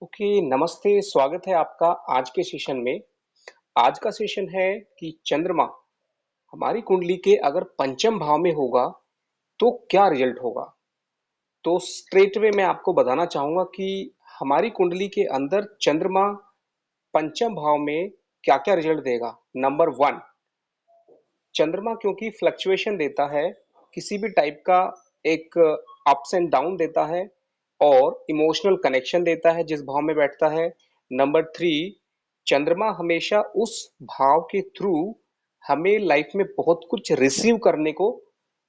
Okay, नमस्ते। स्वागत है आपका आज के सेशन में। आज का सेशन है कि चंद्रमा हमारी कुंडली के अगर पंचम भाव में होगा तो क्या रिजल्ट होगा। तो स्ट्रेट वे मैं आपको बताना चाहूंगा कि हमारी कुंडली के अंदर चंद्रमा पंचम भाव में क्या क्या रिजल्ट देगा। नंबर वन, चंद्रमा क्योंकि फ्लक्चुएशन देता है, किसी भी टाइप का एक अप्स एंड डाउन देता है और इमोशनल कनेक्शन देता है जिस भाव में बैठता है। नंबर थ्री, चंद्रमा हमेशा उस भाव के थ्रू हमें लाइफ में बहुत कुछ रिसीव करने को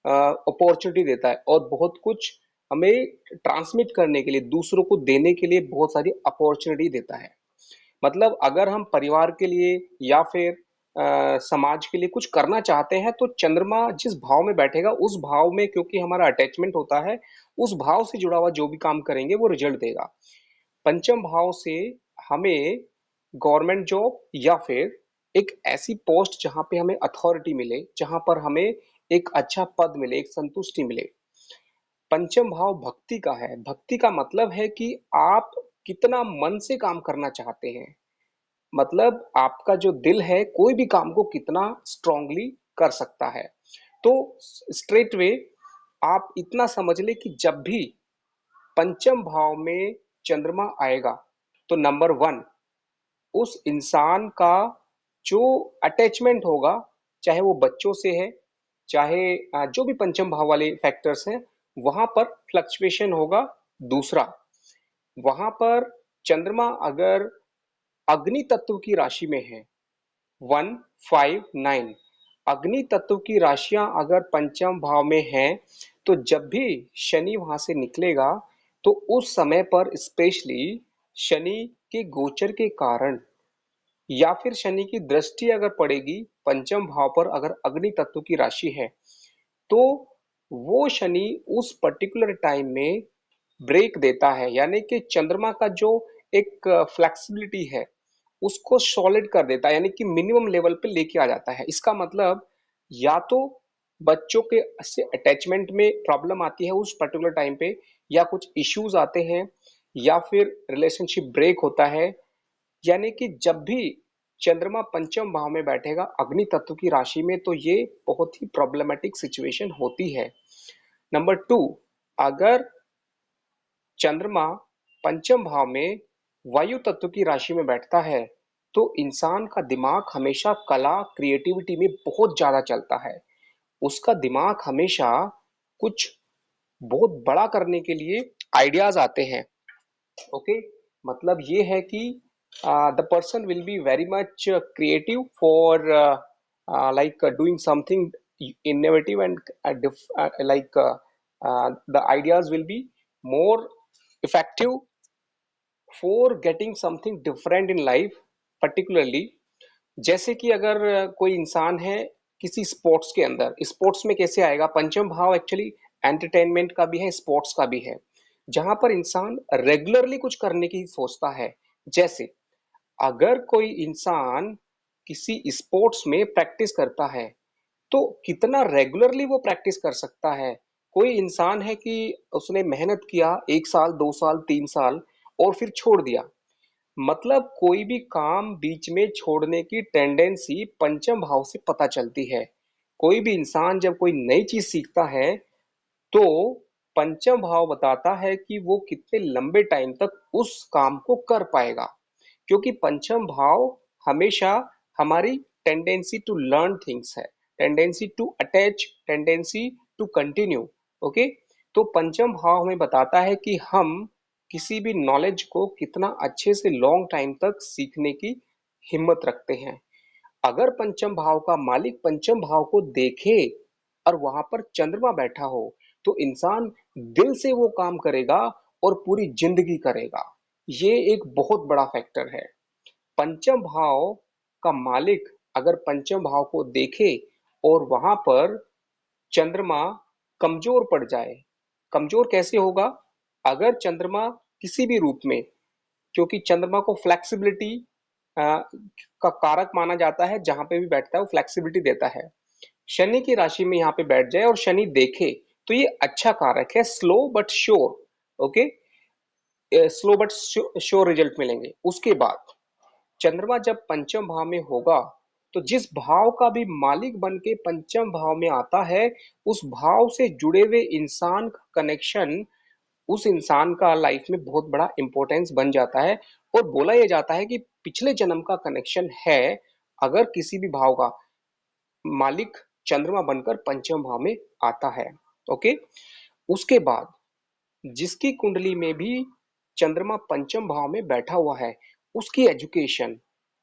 अपॉर्चुनिटी देता है और बहुत कुछ हमें ट्रांसमिट करने के लिए, दूसरों को देने के लिए बहुत सारी अपॉर्चुनिटी देता है। मतलब अगर हम परिवार के लिए या फिर समाज के लिए कुछ करना चाहते हैं तो चंद्रमा जिस भाव में बैठेगा उस भाव में, क्योंकि हमारा अटैचमेंट होता है, उस भाव से जुड़ा हुआ जो भी काम करेंगे वो रिजल्ट देगा। पंचम भाव से हमें गवर्नमेंट जॉब या फिर एक ऐसी पोस्ट जहां पे हमें अथॉरिटी मिले, जहां पर हमें एक अच्छा पद मिले, एक संतुष्टि मिले। पंचम भाव भक्ति का है। भक्ति का मतलब है कि आप कितना मन से काम करना चाहते हैं। मतलब आपका जो दिल है कोई भी काम को कितना स्ट्रांगली कर सकता है। तो स्ट्रेट वे आप इतना समझ ले कि जब भी पंचम भाव में चंद्रमा आएगा तो नंबर वन, उस इंसान का जो अटैचमेंट होगा, चाहे वो बच्चों से है, चाहे जो भी पंचम भाव वाले फैक्टर्स हैं, वहां पर फ्लक्चुएशन होगा। दूसरा, वहां पर चंद्रमा अगर अग्नि तत्व की राशि में है, 159, अग्नि तत्व की राशियां अगर पंचम भाव में हैं तो जब भी शनि वहां से निकलेगा तो उस समय पर स्पेशली शनि के गोचर के कारण या फिर शनि की दृष्टि अगर पड़ेगी पंचम भाव पर, अगर अग्नि तत्व की राशि है तो वो शनि उस पर्टिकुलर टाइम में ब्रेक देता है, यानी कि चंद्रमा का जो एक फ्लेक्सिबिलिटी है उसको सॉलिड कर देता है, यानी कि मिनिमम लेवल पे लेके आ जाता है। इसका मतलब या तो बच्चों के से अटैचमेंट में प्रॉब्लम आती है उस पर्टिकुलर टाइम पे, या कुछ इश्यूज आते हैं, या फिर रिलेशनशिप ब्रेक होता है। यानी कि जब भी चंद्रमा पंचम भाव में बैठेगा अग्नि तत्व की राशि में तो ये बहुत ही प्रॉब्लमेटिक सिचुएशन होती है। नंबर टू, अगर चंद्रमा पंचम भाव में वायु तत्व की राशि में बैठता है तो इंसान का दिमाग हमेशा कला क्रिएटिविटी में बहुत ज्यादा चलता है। उसका दिमाग हमेशा कुछ बहुत बड़ा करने के लिए आइडियाज आते हैं। ओके, मतलब ये है कि the person will be very much creative for like doing something innovative and like the ideas will be more effective for getting something different in life particularly। जैसे कि अगर कोई इंसान है किसी स्पोर्ट्स के अंदर, स्पोर्ट्स में कैसे आएगा, पंचम भाव एक्चुअली एंटरटेनमेंट का भी है, स्पोर्ट्स का भी है, जहां पर इंसान रेगुलरली कुछ करने की सोचता है। जैसे अगर कोई इंसान किसी स्पोर्ट्स में प्रैक्टिस करता है तो कितना रेगुलरली वो प्रैक्टिस कर सकता है। कोई इंसान है कि उसने मेहनत किया 1 साल 2 साल 3 साल और फिर छोड़ दिया, मतलब कोई भी काम बीच में छोड़ने की टेंडेंसी पंचम भाव से पता चलती है। कोई भी इंसान जब कोई नई चीज सीखता है तो पंचम भाव बताता है कि वो कितने लंबे टाइम तक उस काम को कर पाएगा, क्योंकि पंचम भाव हमेशा हमारी टेंडेंसी टू लर्न थिंग्स है, tendency to attach, tendency to continue. Okay, तो पंचम भाव हमें बताता है कि हम किसी भी नॉलेज को कितना अच्छे से लॉन्ग टाइम तक सीखने की हिम्मत रखते हैं। अगर पंचम भाव का मालिक पंचम भाव को देखे और वहां पर चंद्रमा बैठा हो तो इंसान दिल से वो काम करेगा और पूरी जिंदगी करेगा। ये एक बहुत बड़ा फैक्टर है। पंचम भाव का मालिक अगर पंचम भाव को देखे और वहां पर चंद्रमा कमजोर पड़ जाए, कमजोर कैसे होगा, अगर चंद्रमा किसी भी रूप में, क्योंकि चंद्रमा को फ्लेक्सिबिलिटी का कारक माना जाता है, जहां पे भी बैठता है वो फ्लेक्सिबिलिटी देता है। शनि की राशि में यहाँ पे बैठ जाए और शनि देखे तो ये अच्छा कारक है, slow but sure. Okay, slow but sure result मिलेंगे। उसके बाद चंद्रमा जब पंचम भाव में होगा, तो जिस भाव का भी मालिक बन के पंचम भाव में आता है, उस भाव से जुड़े हुए इंसान का कनेक्शन उस इंसान का लाइफ में बहुत बड़ा इंपॉर्टेंस बन जाता है। और बोला यह जाता है कि पिछले जन्म का कनेक्शन है, अगर किसी भी भाव का मालिक चंद्रमा बनकर पंचम भाव में आता है। ओके। उसके बाद जिसकी कुंडली में भी चंद्रमा पंचम भाव में बैठा हुआ है, उसकी एजुकेशन,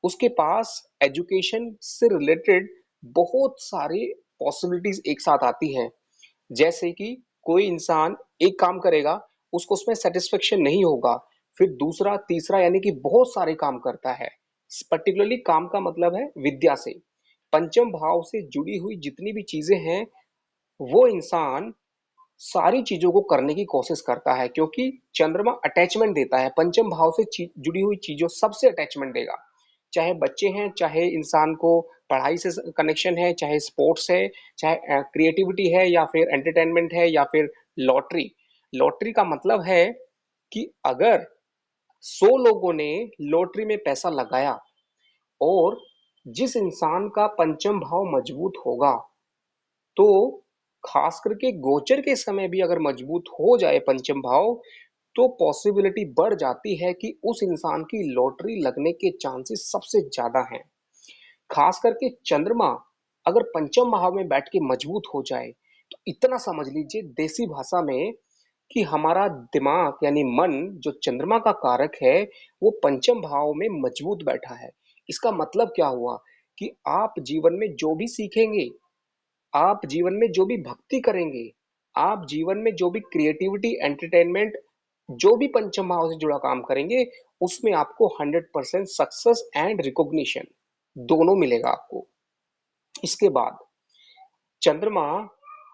उसके पास एजुकेशन से रिलेटेड बहुत सारे पॉसिबिलिटीज एक साथ आती हैं। जैसे कि कोई इंसान एक काम करेगा, उसको उसमें सेटिस्फेक्शन नहीं होगा, फिर दूसरा तीसरा यानी कि बहुत सारे काम करता है। पर्टिकुलरली काम का मतलब है विद्या से। पंचम भाव से जुड़ी हुई जितनी भी चीजें हैं, वो इंसान सारी चीजों को करने की कोशिश करता है, क्योंकि चंद्रमा अटैचमेंट देता है। पंचम भाव से जुड़ी हुई चीजों सबसे अटैचमेंट देगा। चाहे बच्चे हैं, चाहे इंसान को पढ़ाई से कनेक्शन है, चाहे स्पोर्ट्स है, चाहे क्रिएटिविटी है, या फिर एंटरटेनमेंट है, या फिर लॉटरी। लॉटरी का मतलब है कि अगर 100 लोगों ने लॉटरी में पैसा लगाया, और जिस इंसान का पंचम भाव मजबूत होगा, तो खास करके गोचर के समय भी अगर मजबूत हो जाए पंचम भाव, तो पॉसिबिलिटी बढ़ जाती है कि उस इंसान की लॉटरी लगने के चांसेस सबसे ज्यादा हैं। खास करके चंद्रमा अगर पंचम भाव में बैठ के मजबूत हो जाए, तो इतना समझ लीजिए देसी भाषा में कि हमारा दिमाग यानी मन, जो चंद्रमा का कारक है, वो पंचम भाव में मजबूत बैठा है। इसका मतलब क्या हुआ कि आप जीवन में जो भी सीखेंगे, आप जीवन में जो भी भक्ति करेंगे, आप जीवन में जो भी क्रिएटिविटी, एंटरटेनमेंट, जो भी पंचम भाव से जुड़ा काम करेंगे, उसमें आपको 100% सक्सेस एंड रिकॉग्निशन दोनों मिलेगा आपको। इसके बाद चंद्रमा,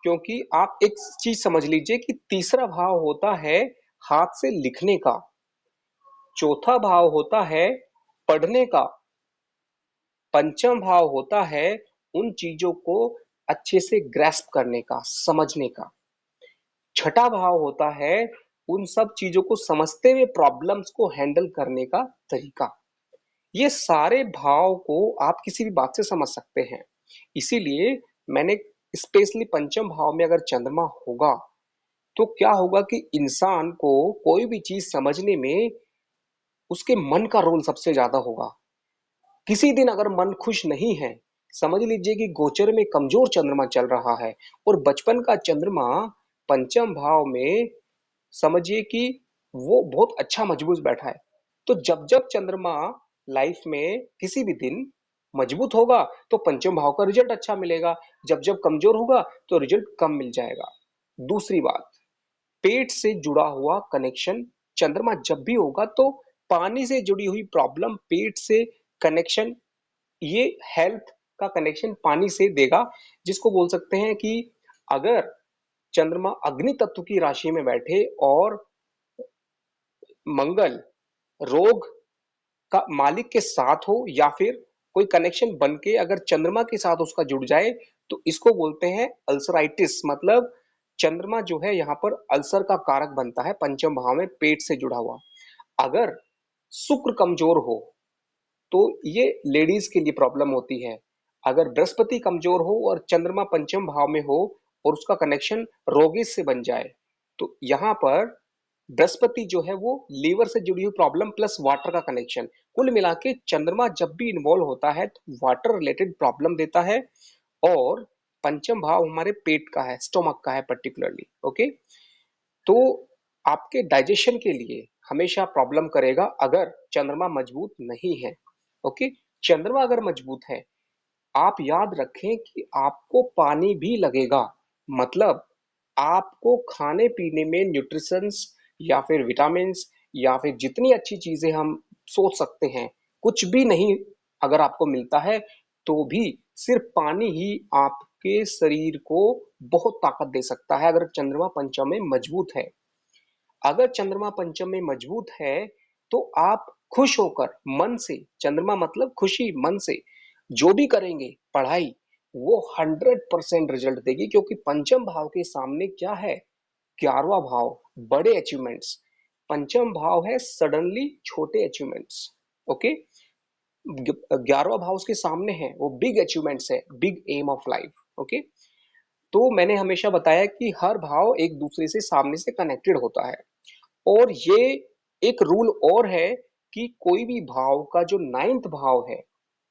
क्योंकि आप एक चीज समझ लीजिए कि तीसरा भाव होता है हाथ से लिखने का, चौथा भाव होता है पढ़ने का, पंचम भाव होता है उन चीजों को अच्छे से ग्रैस्प करने का, समझने का, छठा भाव होता है उन सब चीजों को समझते हुए प्रॉब्लम्स को हैंडल करने का तरीका। ये सारे भाव को आप किसी भी बात से समझ सकते हैं। इसीलिए मैंने स्पेशली पंचम भाव में अगर चंद्रमा होगा, तो क्या होगा कि इंसान को कोई भी चीज समझने में उसके मन का रोल सबसे ज्यादा होगा। किसी दिन अगर मन खुश नहीं है, समझ लीजिए कि गोचर में कमजोर चंद्रमा चल रहा है, और बचपन का चंद्रमा पंचम भाव में, समझिए कि वो बहुत अच्छा मजबूत बैठा है, तो जब जब चंद्रमा लाइफ में किसी भी दिन मजबूत होगा, तो पंचम भाव का रिजल्ट अच्छा मिलेगा। जब जब कमजोर होगा, तो रिजल्ट कम मिल जाएगा। दूसरी बात, पेट से जुड़ा हुआ कनेक्शन चंद्रमा जब भी होगा, तो पानी से जुड़ी हुई प्रॉब्लम, पेट से कनेक्शन, ये हेल्थ का कनेक्शन पानी से देगा। जिसको बोल सकते हैं कि अगर चंद्रमा अग्नि तत्व की राशि में बैठे और मंगल रोग का मालिक के साथ हो, या फिर कोई कनेक्शन बन के अगर चंद्रमा के साथ उसका जुड़ जाए, तो इसको बोलते हैं अल्सराइटिस। मतलब चंद्रमा जो है यहाँ पर अल्सर का कारक बनता है पंचम भाव में पेट से जुड़ा हुआ। अगर शुक्र कमजोर हो, तो ये लेडीज के लिए प्रॉब्लम होती है। अगर बृहस्पति कमजोर हो और चंद्रमा पंचम भाव में हो, और उसका कनेक्शन रोगिस से बन जाए, तो यहाँ पर बृहस्पति जो है वो लीवर से जुड़ी हुई प्रॉब्लम प्लस वाटर का कनेक्शन, कुल मिला के चंद्रमा जब भी इन्वॉल्व होता है, तो वाटर रिलेटेड प्रॉब्लम देता है। और पंचम भाव हमारे पेट का है, स्टोमक का है पर्टिकुलरली। ओके। तो आपके डाइजेशन के लिए हमेशा प्रॉब्लम करेगा अगर चंद्रमा मजबूत नहीं है। ओके। चंद्रमा अगर मजबूत है, आप याद रखें कि आपको पानी भी लगेगा। मतलब आपको खाने पीने में न्यूट्रिशंस, या फिर विटामिन, या फिर जितनी अच्छी चीजें हम सोच सकते हैं, कुछ भी नहीं अगर आपको मिलता है, तो भी सिर्फ पानी ही आपके शरीर को बहुत ताकत दे सकता है, अगर चंद्रमा पंचम में मजबूत है। अगर चंद्रमा पंचम में मजबूत है, तो आप खुश होकर मन से, चंद्रमा मतलब खुशी, मन से जो भी करेंगे पढ़ाई, वो 100% रिजल्ट देगी, क्योंकि पंचम भाव के सामने क्या है, 11वां भाव, बड़े अचीवमेंट्स। पंचम भाव है सडनली छोटे अचीवमेंट्स। ओके, 11वां भाव उसके सामने है, वो बिग अचीवमेंट्स है, big aim of life. Okay, तो मैंने हमेशा बताया कि हर भाव एक दूसरे से सामने से कनेक्टेड होता है। और ये एक रूल और है कि कोई भी भाव का जो नाइन्थ भाव है,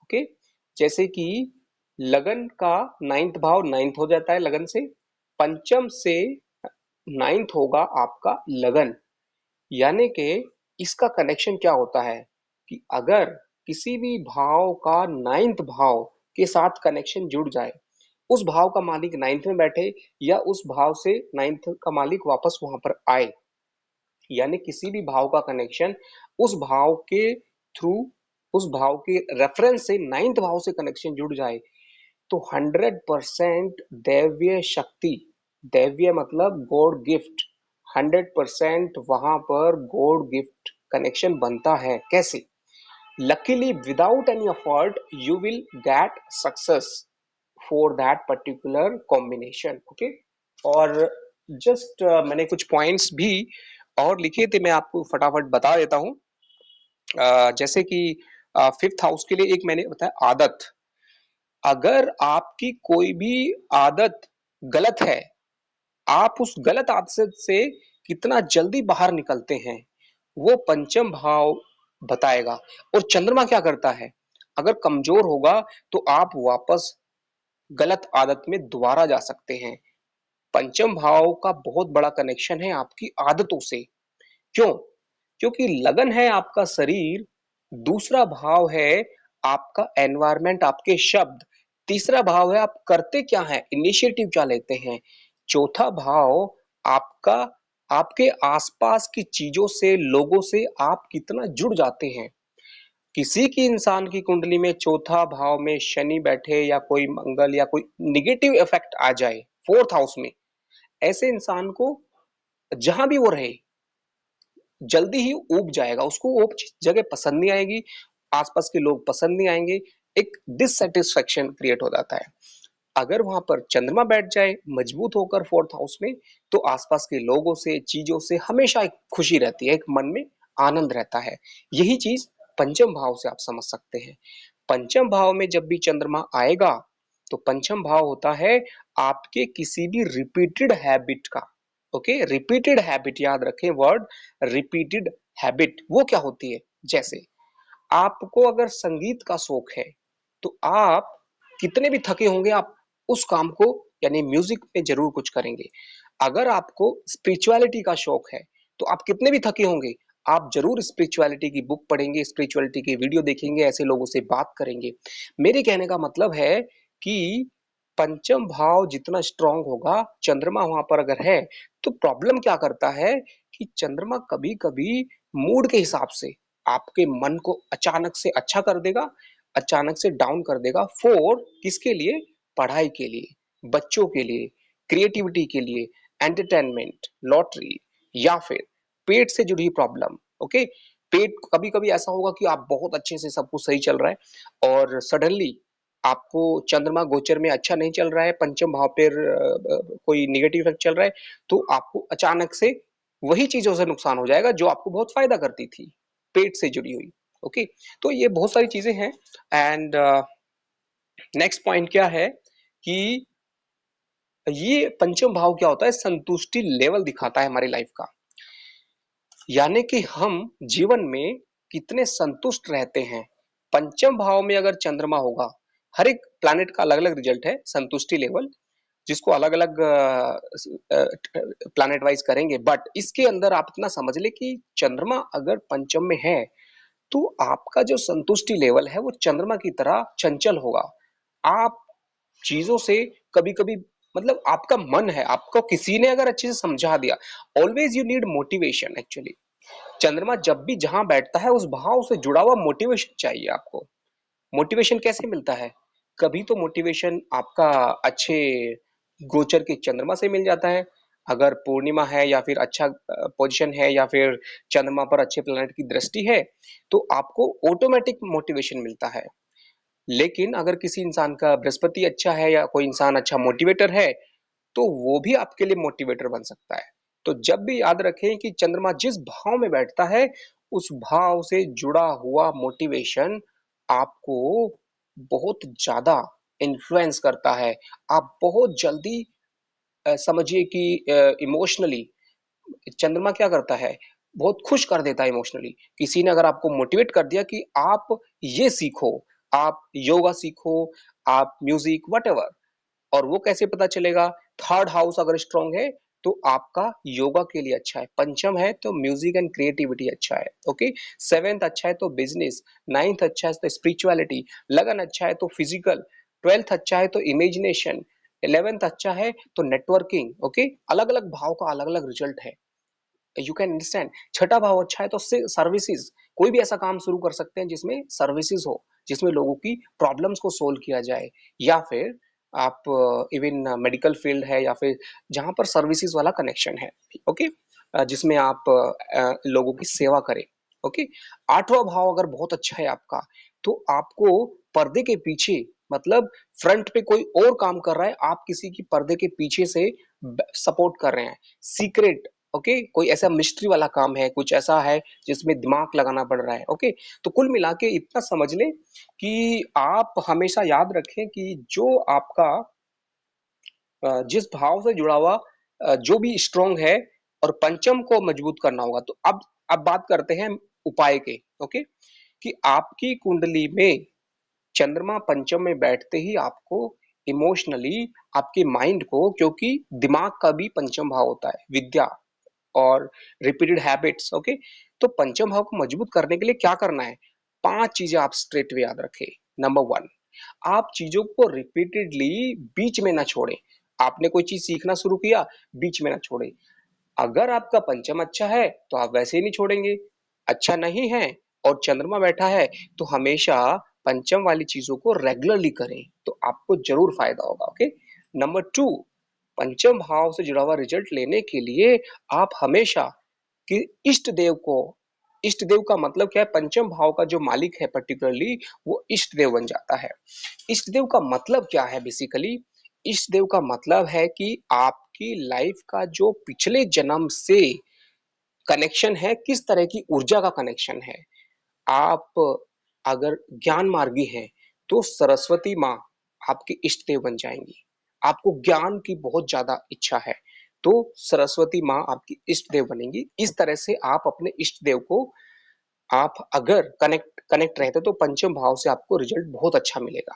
ओके, जैसे कि लगन का नाइन्थ भाव नाइन्थ हो जाता है लगन से, पंचम से नाइन्थ होगा आपका लगन। यानी कि इसका कनेक्शन क्या होता है कि अगर किसी भी भाव का नाइन्थ भाव के साथ कनेक्शन जुड़ जाए, उस भाव का मालिक नाइन्थ में बैठे या उस भाव से नाइन्थ का मालिक वापस वहां पर आए, यानी किसी भी भाव का कनेक्शन उस भाव के थ्रू, उस भाव के रेफरेंस से नाइन्थ भाव से कनेक्शन जुड़ जाए, तो 100% दैवीय शक्ति, दैवीय मतलब गॉड गिफ्ट, 100% वहां पर गॉड गिफ्ट कनेक्शन बनता है। कैसे? Luckily without any effort you will get success for that particular combination. Okay, और जस्ट मैंने कुछ पॉइंट्स भी और लिखे थे, मैं आपको फटाफट बता देता हूँ। जैसे कि फिफ्थ हाउस के लिए एक मैंने बताया आदत। अगर आपकी कोई भी आदत गलत है, आप उस गलत आदत से कितना जल्दी बाहर निकलते हैं, वो पंचम भाव बताएगा। और चंद्रमा क्या करता है, अगर कमजोर होगा तो आप वापस गलत आदत में दोबारा जा सकते हैं। पंचम भाव का बहुत बड़ा कनेक्शन है आपकी आदतों से। क्यों? क्योंकि लगन है आपका शरीर, दूसरा भाव है आपका एनवायरमेंट, आपके शब्द, तीसरा भाव है आप करते क्या हैं, इनिशिएटिव क्या लेते हैं, चौथा भाव आपका, आपके आसपास की चीजों से, लोगों से आप कितना जुड़ जाते हैं। किसी की इंसान की कुंडली में चौथा भाव में शनि बैठे या कोई मंगल या कोई निगेटिव इफेक्ट आ जाए फोर्थ हाउस में, ऐसे इंसान को जहां भी वो रहे जल्दी ही ऊब जाएगा, उसको वो जगह पसंद नहीं आएगी, आसपास के लोग पसंद नहीं आएंगे, एक डिससेटिस्फेक्शन क्रिएट हो जाता है। अगर वहां पर चंद्रमा बैठ जाए मजबूत होकर फोर्थ हाउस में, तो आसपास के लोगों से, चीजों से हमेशा एक खुशी रहती है, एक मन में आनंद रहता है। यही चीज पंचम भाव से आप समझ सकते हैं। पंचम भाव में जब भी चंद्रमा आएगा, तो पंचम भाव होता है आपके किसी भी रिपीटेड हैबिट का। ओके, रिपीटेड हैबिट, याद रखें वर्ड रिपीटेड हैबिट। वो क्या होती है? जैसे आपको अगर संगीत का शौक है, तो आप कितने भी थके होंगे, आप उस काम को यानी म्यूजिक में जरूर कुछ करेंगे। अगर आपको स्पिरिचुअलिटी का शौक है, तो आप कितने भी थके होंगे, आप जरूर स्पिरिचुअलिटी की बुक पढ़ेंगे, स्पिरिचुअलिटी के वीडियो देखेंगे, ऐसे लोगों से बात करेंगे। मेरे कहने का मतलब है कि पंचम भाव जितना स्ट्रांग होगा, चंद्रमा वहां पर अगर है, तो प्रॉब्लम क्या करता है कि चंद्रमा कभी कभी मूड के हिसाब से आपके मन को अचानक से अच्छा कर देगा, अचानक से डाउन कर देगा। फॉर किसके लिए? पढ़ाई के लिए, बच्चों के लिए, क्रिएटिविटी के लिए, एंटरटेनमेंट, लॉटरी, या फिर पेट से जुड़ी प्रॉब्लम। ओके, पेट कभी कभी ऐसा होगा कि आप बहुत अच्छे से सब कुछ सही चल रहा है और सडनली आपको चंद्रमा गोचर में अच्छा नहीं चल रहा है, पंचम भाव पर कोई निगेटिव इफेक्ट चल रहा है, तो आपको अचानक से वही चीजों से नुकसान हो जाएगा जो आपको बहुत फायदा करती थी, पेट से जुड़ी हुई। ओके, तो ये बहुत सारी चीजें हैं। एंड नेक्स्ट पॉइंट क्या है कि ये पंचम भाव क्या होता है, संतुष्टि लेवल दिखाता है हमारी लाइफ का। यानी कि हम जीवन में कितने संतुष्ट रहते हैं। पंचम भाव में अगर चंद्रमा होगा, हर एक प्लैनेट का अलग अलग रिजल्ट है संतुष्टि लेवल, जिसको अलग अलग प्लैनेट वाइज करेंगे, बट इसके अंदर आप इतना समझ ले कि चंद्रमा अगर पंचम में है, तो आपका जो संतुष्टि लेवल है वो चंद्रमा की तरह चंचल होगा। आप चीजों से कभी कभी, मतलब आपका मन है, आपको किसी ने अगर अच्छे से समझा दिया, always you need motivation actually. चंद्रमा जब भी जहां बैठता है, उस भाव से जुड़ा हुआ मोटिवेशन चाहिए आपको। मोटिवेशन कैसे मिलता है? कभी तो मोटिवेशन आपका अच्छे गोचर के चंद्रमा से मिल जाता है, अगर पूर्णिमा है या फिर अच्छा पोजीशन है या फिर चंद्रमा पर अच्छे प्लैनेट की दृष्टि है, तो आपको ऑटोमेटिक मोटिवेशन मिलता है। लेकिन अगर किसी इंसान का बृहस्पति अच्छा है या कोई इंसान अच्छा मोटिवेटर है, तो वो भी आपके लिए मोटिवेटर बन सकता है। तो जब भी याद रखें कि चंद्रमा जिस भाव में बैठता है, उस भाव से जुड़ा हुआ मोटिवेशन आपको बहुत ज्यादा इन्फ्लुएंस करता है। आप बहुत जल्दी समझिए कि इमोशनली चंद्रमा क्या करता है, बहुत खुश कर देता है इमोशनली। किसी ने अगर आपको मोटिवेट कर दिया कि आप ये सीखो, आप योगा सीखो, आप म्यूजिक वट, और वो कैसे पता चलेगा? थर्ड हाउस अगर स्ट्रांग है तो आपका योगा के लिए अच्छा है, पंचम है तो म्यूजिक एंड क्रिएटिविटी अच्छा है, ओके। सेवेंथ अच्छा है तो बिजनेस, नाइन्थ अच्छा है तो स्पिरिचुअलिटी, लगन अच्छा है तो फिजिकल, ट्वेल्थ अच्छा है तो इमेजिनेशन, इलेवेंथ अच्छा है तो नेटवर्किंग, ओके। अलग अलग भाव का अलग अलग रिजल्ट है, यू कैन अंडरस्टैंड। छठा भाव अच्छा है तो सर्विसेज, कोई भी ऐसा काम शुरू कर सकते हैं जिसमें सर्विसेज हो, जिसमें लोगों की प्रॉब्लम्स को सोल्व किया जाए, या फिर आप इवन मेडिकल फील्ड है, या फिर जहां पर सर्विसेज वाला कनेक्शन है, ओके, जिसमें आप लोगों की सेवा करें, ओके। आठवां भाव अगर बहुत अच्छा है आपका, तो आपको पर्दे के पीछे, मतलब फ्रंट पे कोई और काम कर रहा है, आप किसी की पर्दे के पीछे से सपोर्ट कर रहे हैं, सीक्रेट, ओके, कोई ऐसा मिस्ट्री वाला काम है, कुछ ऐसा है जिसमें दिमाग लगाना पड़ रहा है, ओके। तो कुल मिला के इतना समझ लें कि आप हमेशा याद रखें कि जो आपका जिस भाव से जुड़ा हुआ जो भी स्ट्रांग है, और पंचम को मजबूत करना होगा। तो अब बात करते हैं उपाय के, ओके, कि आपकी कुंडली में चंद्रमा पंचम में बैठते ही आपको इमोशनली, आपके माइंड को, क्योंकि दिमाग का भी पंचम भाव होता है, विद्या और रिपीटेड हैबिट्स, ओके। तो पंचम भाव को मजबूत करने के लिए क्या करना है? पांच चीजें आप स्ट्रेट वे याद रखें। नंबर वन, आप चीजों को रिपीटेडली बीच में ना छोड़ें। आपने कोई चीज सीखना शुरू किया, बीच में ना छोड़ें। अगर आपका पंचम अच्छा है तो आप वैसे ही नहीं छोड़ेंगे, अच्छा नहीं है और चंद्रमा बैठा है तो हमेशा पंचम वाली चीजों को रेगुलरली करें, तो आपको जरूर फायदा होगा, ओके। नंबर टू, पंचम भाव से जुड़ा हुआ रिजल्ट लेने के लिए आप हमेशा कि इष्ट देव को, इष्ट देव का मतलब क्या है? पंचम भाव का जो मालिक है पर्टिकुलरली, वो इष्ट देव बन जाता है। इष्ट देव का मतलब क्या है? बेसिकली इष्ट देव का मतलब है कि आपकी लाइफ का जो पिछले जन्म से कनेक्शन है, किस तरह की ऊर्जा का कनेक्शन है। आप अगर ज्ञान मार्गी हैं तो सरस्वती माँ आपकी इष्ट देव बन जाएंगी। आपको ज्ञान की बहुत ज्यादा इच्छा है तो सरस्वती माँ आपकी इष्ट देव बनेंगी। इस तरह से आप अपने इष्ट देव को, आप अगर कनेक्ट कनेक्ट रहते तो पंचम भाव से आपको रिजल्ट बहुत अच्छा मिलेगा।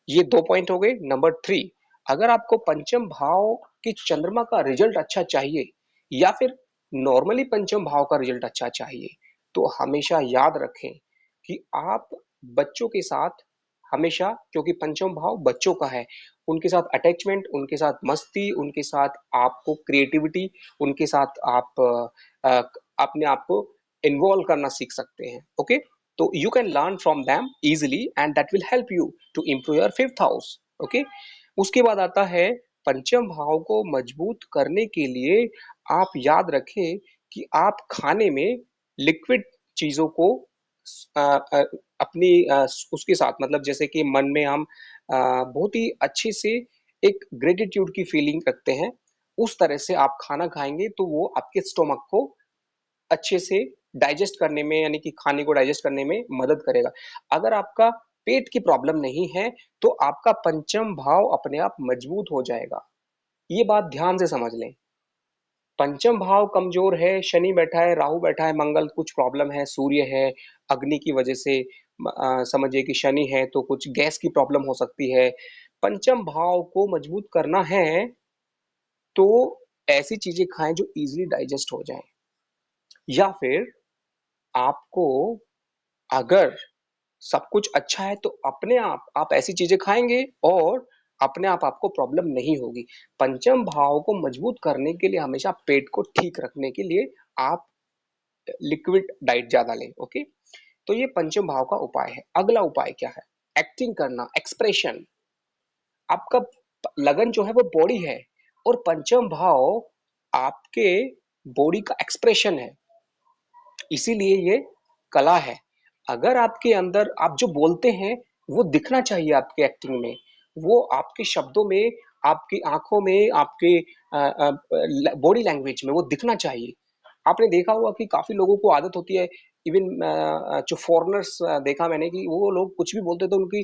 ये दो पॉइंट हो गए। नंबर थ्री, अगर आपको पंचम भाव की चंद्रमा का रिजल्ट अच्छा चाहिए, या फिर नॉर्मली पंचम भाव का रिजल्ट अच्छा चाहिए, तो हमेशा याद रखें कि आप बच्चों के साथ हमेशा, क्योंकि पंचम भाव बच्चों का है, उनके साथ अटैचमेंट, उनके साथ मस्ती, उनके साथ आपको क्रिएटिविटी, उनके साथ आप अपने आप को इन्वॉल्व करना सीख सकते हैं, ओके। तो you can learn from them easily and that will help you to improve your fifth house, okay. उसके बाद आता है पंचम भाव को मजबूत करने के लिए आप याद रखें कि आप खाने में लिक्विड चीजों को अ, अ, अपनी उसके साथ, मतलब जैसे कि मन में हम बहुत ही अच्छे से एक ग्रेटिट्यूड की फीलिंग रखते हैं, उस तरह से आप खाना खाएंगे तो वो आपके स्टोमक को अच्छे से डाइजेस्ट करने में, यानी कि खाने को डाइजेस्ट करने में मदद करेगा। अगर आपका पेट की प्रॉब्लम नहीं है तो आपका पंचम भाव अपने आप मजबूत हो जाएगा। ये बात ध्यान से समझ लें। पंचम भाव कमजोर है, शनि बैठा है, राहु बैठा है, मंगल कुछ प्रॉब्लम है, सूर्य है, अग्नि की वजह से समझिए कि शनि है तो कुछ गैस की प्रॉब्लम हो सकती है। पंचम भाव को मजबूत करना है तो ऐसी चीजें खाएं जो इजीली डाइजेस्ट हो जाए, या फिर आपको अगर सब कुछ अच्छा है तो अपने आप ऐसी चीजें खाएंगे और अपने आप आपको प्रॉब्लम नहीं होगी। पंचम भाव को मजबूत करने के लिए हमेशा पेट को ठीक रखने के लिए आप लिक्विड डाइट ज्यादा लें, ओके। तो ये पंचम भाव का उपाय है। अगला उपाय क्या है? एक्टिंग करना, एक्सप्रेशन। आपका लगन जो है वो बॉडी है, और पंचम भाव आपके बॉडी का एक्सप्रेशन है, इसीलिए ये कला है। अगर आपके अंदर आप जो बोलते हैं वो दिखना चाहिए आपके एक्टिंग में, वो आपके शब्दों में आपकी आंखों में, आपके बॉडी लैंग्वेज में वो दिखना चाहिए। आपने देखा होगा कि काफी लोगों को आदत होती है, इवन जो फॉरेनर्स देखा मैंने कि वो लोग कुछ भी बोलते तो उनकी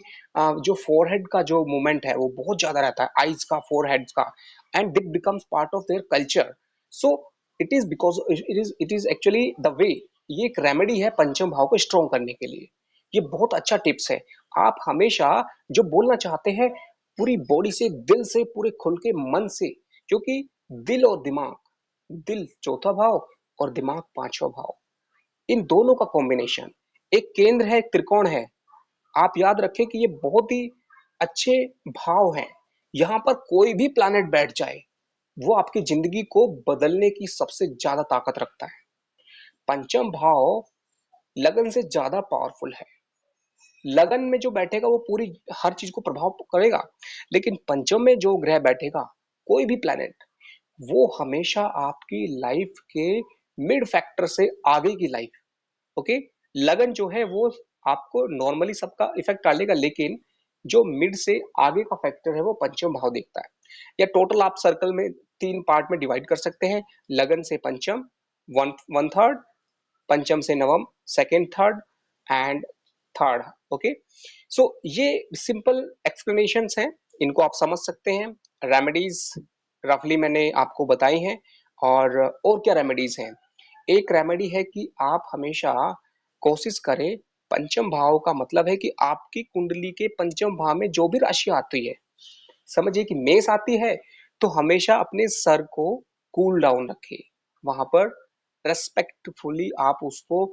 जो फोरहेड का जो मूवमेंट है वो बहुत ज्यादा रहता है, आईज का, फोरहेड का, and that becomes part of their culture. So it is actually the way. ये एक रेमेडी है पंचम भाव को स्ट्रॉन्ग करने के लिए। ये बहुत अच्छा टिप्स है। आप हमेशा जो बोलना चाहते हैं पूरी बॉडी से, दिल से, पूरे खुल के मन से, क्योंकि दिल और दिमाग, दिल चौथा भाव और दिमाग पांचवा भाव, इन दोनों का कॉम्बिनेशन एक केंद्र है, एक त्रिकोण है। आप याद रखें कि ये बहुत ही अच्छे भाव हैं। यहां पर कोई भी प्लैनेट बैठ जाए वो आपकी जिंदगी को बदलने की सबसे ज्यादा ताकत रखता है। पंचम भाव लगन से ज्यादा पावरफुल है। लगन में जो बैठेगा वो पूरी हर चीज को प्रभाव करेगा, लेकिन पंचम में जो ग्रह बैठेगा, कोई भी प्लैनेट, वो हमेशा आपकी लाइफ के मिड फैक्टर से आगे की लाइफ, ओके। लगन जो है वो आपको नॉर्मली सबका इफेक्ट डालेगा, लेकिन जो मिड से आगे का फैक्टर है वो पंचम भाव देखता है। या टोटल आप सर्कल में 3 पार्ट में डिवाइड कर सकते हैं। लगन से पंचम, वन थर्ड, पंचम से नवम, second third, and third, okay. So ये सिंपल एक्सप्लेनेशन हैं, इनको आप समझ सकते हैं। रेमेडीज रफली मैंने आपको बताई हैं। और क्या रेमेडीज हैं? एक रेमेडी है कि आप हमेशा कोशिश करें, पंचम भाव का मतलब है कि आपकी कुंडली के पंचम भाव में जो भी राशि आती है, समझिए कि मेष आती है, तो हमेशा अपने सर को कूल डाउन रखें। वहां पर रेस्पेक्टफुली आप उसको,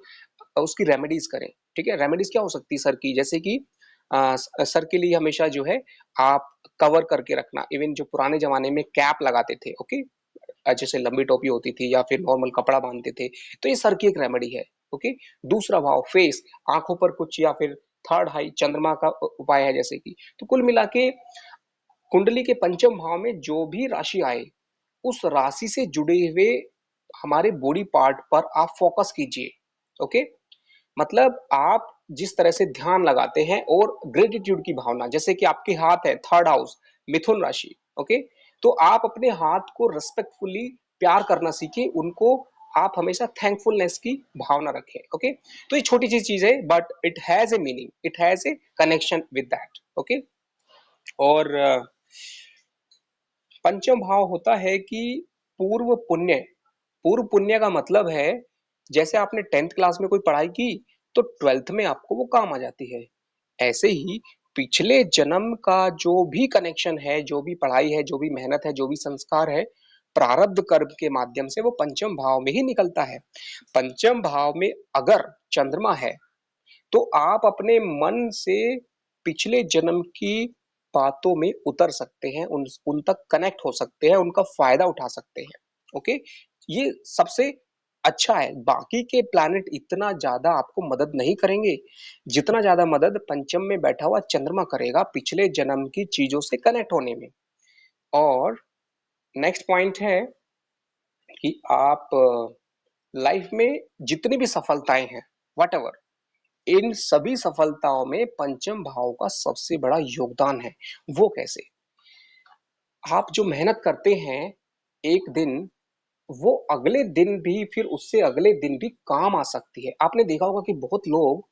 उसकी रेमेडीज करें। ठीक है, रेमेडीज क्या हो सकती है सर की? जैसे कि सर के लिए हमेशा जो है आप कवर करके रखना। इवन जो पुराने जमाने में कैप लगाते थे, ओके, जैसे लंबी टोपी होती थी या फिर नॉर्मल कपड़ा बांधते थे, तो ये सर की एक रेमेडी है, ओके। दूसरा भाव फेस, आंखों पर कुछ, या फिर थर्ड हाई चंद्रमा का उपाय है जैसे कि। तो कुल मिला के कुंडली के पंचम भाव में जो भी राशि आए, उस राशि से जुड़े हुए हमारे बॉडी पार्ट पर आप फोकस कीजिए, ओके। मतलब आप जिस तरह से ध्यान लगाते हैं, और ग्रेटिट्यूड की भावना, जैसे कि आपके हाथ है थर्ड हाउस, मिथुन राशि, ओके, तो आप अपने हाथ को रिस्पेक्टफुली प्यार करना सीखिए, उनको आप हमेशा थैंकफुलनेस की भावना रखें, ओके। तो ये छोटी सी चीज है, but it has a meaning, it has a connection with that, okay. और पंचम भाव होता है कि पूर्व पुण्य। पूर्व पुण्य का मतलब है, जैसे आपने 10th क्लास में कोई पढ़ाई की तो 12th में आपको वो काम आ जाती है। ऐसे ही पिछले जन्म का जो भी कनेक्शन है, जो भी पढ़ाई है, जो भी मेहनत है, जो भी संस्कार है, प्रारब्ध कर्म के माध्यम से वो पंचम भाव में ही निकलता है। पंचम भाव में अगर चंद्रमा है, तो आप अपने मन से पिछले जन्म की बातों में उतर सकते हैं, उन तक कनेक्ट हो सकते हैं, उनका फायदा उठा सकते हैं, ओके। ये सबसे अच्छा है। बाकी के प्लैनेट इतना ज्यादा आपको मदद नहीं करेंगे जितना ज्यादा मदद पंचम में बैठा हुआ चंद्रमा करेगा पिछले जन्म की चीजों से कनेक्ट होने में। और नेक्स्ट पॉइंट है कि आप लाइफ में जितनी भी सफलताएं हैं, वट, इन सभी सफलताओं में पंचम भाव का सबसे बड़ा योगदान है। वो कैसे? आप जो मेहनत करते हैं एक दिन, वो अगले दिन भी, फिर उससे अगले दिन भी काम आ सकती है। आपने देखा होगा कि बहुत लोग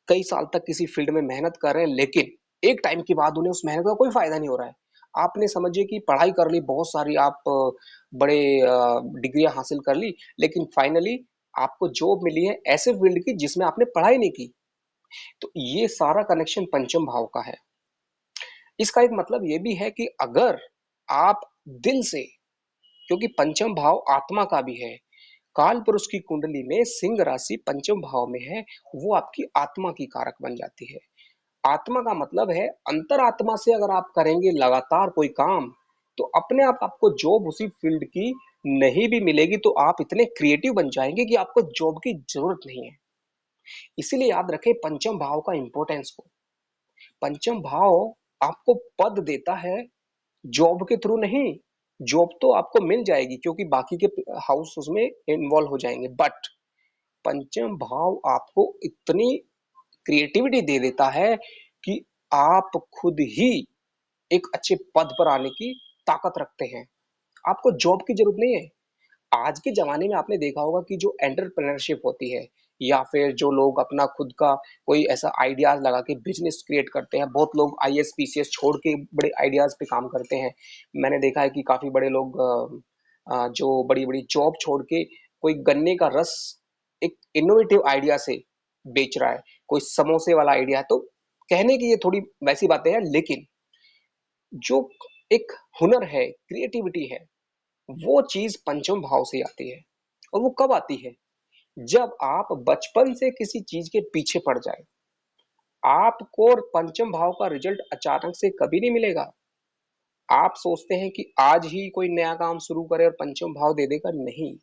कई साल तक किसी फील्ड में मेहनत कर रहे हैं, लेकिन एक टाइम के बाद उन्हें उस मेहनत का कोई फायदा नहीं हो रहा है। आपने समझिए कि पढ़ाई कर ली बहुत सारी, आप बड़े डिग्रियां हासिल कर ली, लेकिन फाइनली आपको जॉब मिली है ऐसे फील्ड की जिसमें आपने पढ़ाई नहीं की। तो ये सारा कनेक्शन पंचम भाव का है। इसका एक मतलब ये भी है कि अगर आप दिल से, क्योंकि पंचम भाव आत्मा का भी है, काल पुरुष की कुंडली में सिंह राशि पंचम भाव में है, वो आपकी आत्मा की कारक बन जाती है। आत्मा का मतलब है अंतरात्मा से अगर आप करेंगे लगातार कोई काम, तो अपने आप आपको जॉब उसी फील्ड की नहीं भी मिलेगी, तो आप इतने क्रिएटिव बन जाएंगे कि आपको जॉब की जरूरत नहीं है। इसीलिए याद रखें पंचम भाव का इंपॉर्टेंस को। पंचम भाव आपको पद देता है, जॉब के थ्रू नहीं। जॉब तो आपको मिल जाएगी क्योंकि बाकी के हाउस उसमें इन्वॉल्व हो जाएंगे, बट पंचम भाव आपको इतनी क्रिएटिविटी दे देता है कि आप खुद ही एक अच्छे पद पर आने की ताकत रखते हैं। आपको जॉब की जरूरत नहीं है। आज के ज़माने में आपने देखा होगा कि जो एंटरप्रेन्योरशिप होती है या फिर जो लोग अपना खुद का कोई ऐसा आइडियाज़ लगा के बिज़नेस क्रिएट करते हैं, बहुत लोग आईएएस, पीसीएस छोड़ के बड़े आइडियाज़ पे काम करते हैं। मैंने देखा है कि काफ़ी बड़े लोग जो बड़ी-बड़ी जॉब छोड़ के कोई गन्ने का रस एक इनोवेटिव आइडिया से बेच रहा है, कोई समोसे वाला आइडिया है। तो कहने की ये थोड़ी वैसी बातें हैं, लेकिन जो एक हुनर है, क्रिएटिविटी है, वो चीज़ पंचम भाव से आती है। और वो कब आती है? जब आप बचपन से किसी चीज़ के पीछे पड़ जाएँ। आपको पंचम भाव का रिज़ल्ट अचानक से कभी नहीं मिलेगा। आप सोचते हैं कि आज ही कोई नया काम शुरू करें और पंचम भाव दे देगा, नहीं।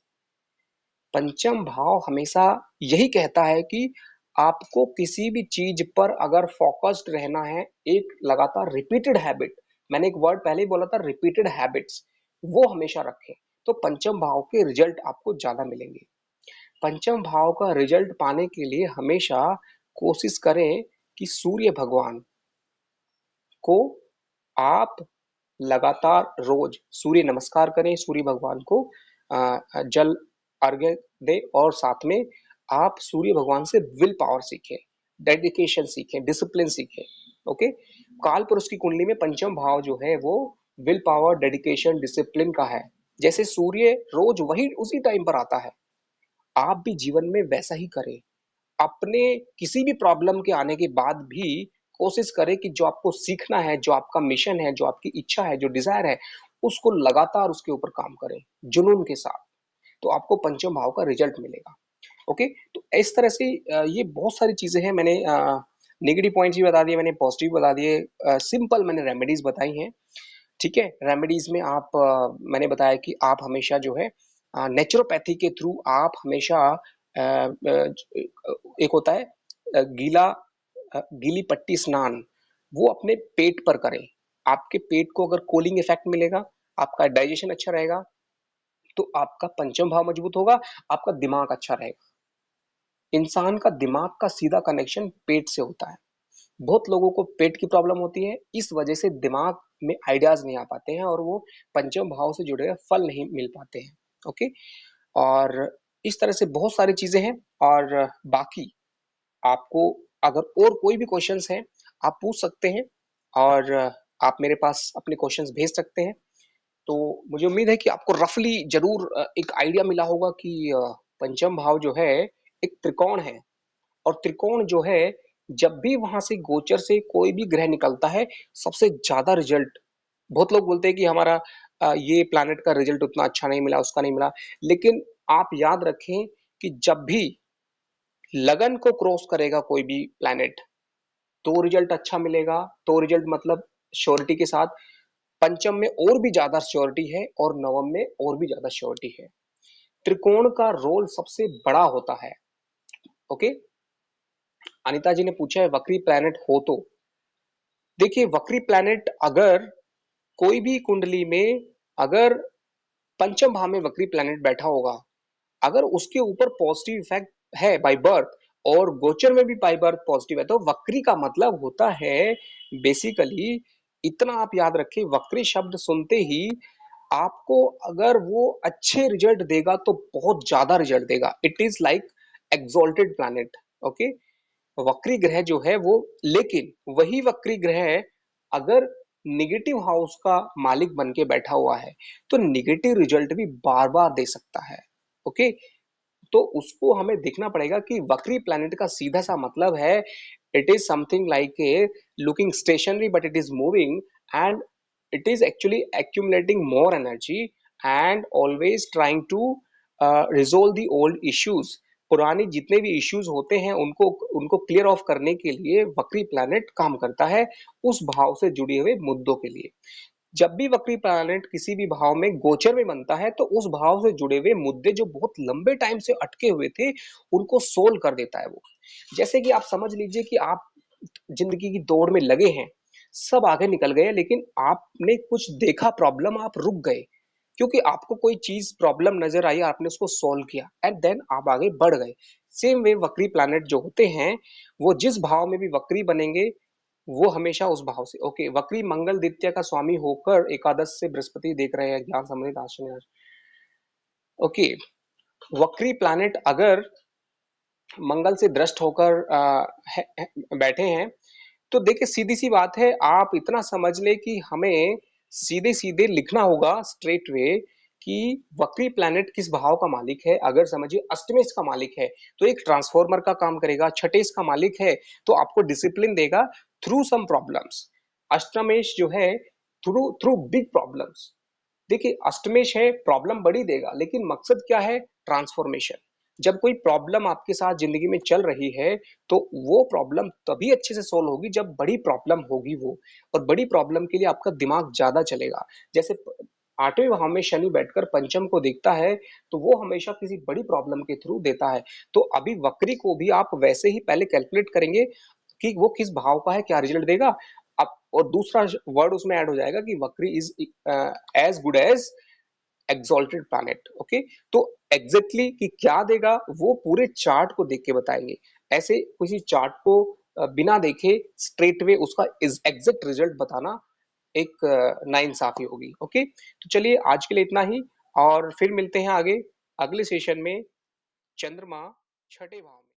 पंचम भाव हमेशा यही कहता है कि आपको किसी भी चीज़ पर अगर फ़ोकस्ड रहना है, एक लगातार रिपीटेड हैबिट, मैंने एक वर्ड पहले ही बोला था, रिपीटेड हैबिट्स, वो हमेशा रखें, तो पंचम भाव के रिज़ल्ट आपको ज़्यादा मिलेंगे। पंचम भाव का रिजल्ट पाने के लिए हमेशा कोशिश करें कि सूर्य भगवान को आप लगातार रोज सूर्य नमस्कार करें, सूर्य भगवान को जल अर्घ्य दें और साथ में आप सूर्य भगवान से विल पावर सीखें, डेडिकेशन सीखें, डिसिप्लिन सीखें। ओके, काल पुरुष की कुंडली में पंचम भाव जो है वो विल पावर, डेडिकेशन, डिसिप्लिन का है। जैसे सूर्य रोज वही उसी टाइम पर आता है, आप भी जीवन में वैसा ही करें। अपने किसी भी प्रॉब्लम के आने के बाद भी कोशिश करें कि जो आपको सीखना है, जो आपका मिशन है, जो आपकी इच्छा है, जो डिज़ायर है, उसको लगातार उसके ऊपर काम करें, जुनून के साथ। तो आपको पंचम भाव का रिज़ल्ट मिलेगा। ओके? तो इस तरह से ये बहुत सारी चीज़ें हैं। मैंने नेगेटिव पॉइंट्स भी बता दिए, मैंने पॉजिटिव बता दिए, सिंपल मैंने रेमेडीज़ बताई हैं। ठीक है? रेमेडीज़ में आप मैंने बताया कि आप हमेशा जो है नेचुरोपैथी के थ्रू आप हमेशा एक होता है गीली पट्टी स्नान, वो अपने पेट पर करें। आपके पेट को अगर कूलिंग इफ़ेक्ट मिलेगा, आपका डाइजेशन अच्छा रहेगा, तो आपका पंचम भाव मजबूत होगा, आपका दिमाग अच्छा रहेगा। इंसान का दिमाग का सीधा कनेक्शन पेट से होता है। बहुत लोगों को पेट की प्रॉब्लम होती है, इस वजह से दिमाग में आइडियाज़ नहीं आ पाते हैं और वो पंचम भाव से जुड़े हुए फल नहीं मिल पाते हैं। ओके? और इस तरह से बहुत सारी चीज़ें हैं। और बाकी आपको अगर और कोई भी क्वेश्चंस हैं, आप पूछ सकते हैं और आप मेरे पास अपने क्वेश्चंस भेज सकते हैं। तो मुझे उम्मीद है कि आपको रफली ज़रूर एक आइडिया मिला होगा कि पंचम भाव जो है एक त्रिकोण है। और त्रिकोण जो है, जब भी वहां से गोचर से कोई भी ग्रह निकलता है, सबसे ज्यादा रिजल्ट, बहुत लोग बोलते हैं कि हमारा ये प्लैनेट का रिजल्ट उतना अच्छा नहीं मिला, उसका नहीं मिला, लेकिन आप याद रखें कि जब भी लगन को क्रॉस करेगा कोई भी प्लैनेट, तो रिजल्ट अच्छा मिलेगा। तो रिजल्ट मतलब श्योरिटी के साथ, पंचम में और भी ज्यादा श्योरिटी है और नवम में और भी ज्यादा श्योरिटी है। त्रिकोण का रोल सबसे बड़ा होता है। ओके, अनिता जी ने पूछा है वक्री प्लैनेट हो तो, देखिए वक्री प्लैनेट अगर कोई भी कुंडली में अगर पंचम भाव में वक्री प्लैनेट बैठा होगा, अगर उसके ऊपर पॉजिटिव इफेक्ट है बाय बर्थ और गोचर में भी बाय बर्थ पॉजिटिव है, तो वक्री का मतलब होता है बेसिकली, इतना आप याद रखें, वक्री शब्द सुनते ही आपको अगर वो अच्छे रिजल्ट देगा तो बहुत ज्यादा रिजल्ट देगा। It is like exalted planet. Okay, वक्री ग्रह जो है वो, लेकिन वही वक्री ग्रह अगर निगेटिव हाउस का मालिक बन के बैठा हुआ है, तो निगेटिव रिजल्ट भी बार बार दे सकता है। ओके, तो उसको हमें देखना पड़ेगा कि वक्री प्लैनेट का सीधा सा मतलब है, it is something like a looking stationary but it is moving, and it is actually accumulating more energy and always trying to resolve the old issues। पुरानी जितने भी इश्यूज होते हैं उनको उनको क्लियर ऑफ करने के लिए वक्री प्लैनेट काम करता है, उस भाव से जुड़े हुए मुद्दों के लिए। जब भी वक्री प्लैनेट किसी भी भाव में गोचर में बनता है, तो उस भाव से जुड़े हुए मुद्दे जो बहुत लंबे टाइम से अटके हुए थे, उनको सोल्व कर देता है वो। जैसे कि आप समझ लीजिए कि आप जिंदगी की दौड़ में लगे हैं, सब आगे निकल गए, लेकिन आपने कुछ देखा प्रॉब्लम, आप रुक गए, क्योंकि आपको कोई चीज प्रॉब्लम नजर आई, आपने उसको सॉल्व किया एंड देन आप आगे बढ़ गए। सेम वे वक्री प्लैनेट जो होते हैं, वो जिस भाव में भी वक्री बनेंगे, वो हमेशा उस भाव से। ओके, वक्री मंगल द्वितीय का स्वामी होकर एकादश से बृहस्पति देख रहे हैं ज्ञान समृद्ध आश्रय। ओके, वक्री प्लैनेट अगर मंगल से दृष्ट होकर बैठे हैं, तो देखिए सीधी सी बात है, आप इतना समझ ले कि हमें सीधे सीधे लिखना होगा स्ट्रेट वे कि वक्री प्लैनेट किस भाव का मालिक है। अगर समझिए अष्टमेश का मालिक है तो एक ट्रांसफॉर्मर का काम करेगा, छठेश का मालिक है तो आपको डिसिप्लिन देगा थ्रू सम प्रॉब्लम्स। अष्टमेश जो है थ्रू थ्रू बिग प्रॉब्लम्स। देखिए अष्टमेश है, प्रॉब्लम बड़ी देगा, लेकिन मकसद क्या है? ट्रांसफॉर्मेशन। जब कोई प्रॉब्लम आपके साथ जिंदगी में चल रही है तो वो प्रॉब्लम तभी अच्छे से सोल्व होगी जब बड़ी प्रॉब्लम होगी वो। और बड़ी प्रॉब्लम के लिए आपका दिमाग ज्यादा चलेगा। जैसे आठवें भाव में शनि बैठकर पंचम को देखता है तो वो हमेशा किसी बड़ी प्रॉब्लम के थ्रू देता है। तो अभी वक्री को भी आप वैसे ही पहले कैलकुलेट करेंगे कि वो किस भाव का है, क्या रिजल्ट देगा। अब और दूसरा वर्ड उसमें ऐड हो जाएगा कि वक्री is as good as exalted planet. Okay, तो एग्जैक्टली exactly कि क्या देगा वो पूरे चार्ट को देख के बताएंगे। ऐसे किसी चार्ट को बिना देखे स्ट्रेट वे उसका एग्जैक्ट रिजल्ट बताना एक नाइंसाफी होगी। ओके, तो चलिए आज के लिए इतना ही, और फिर मिलते हैं आगे अगले सेशन में चंद्रमा छठे भाव में।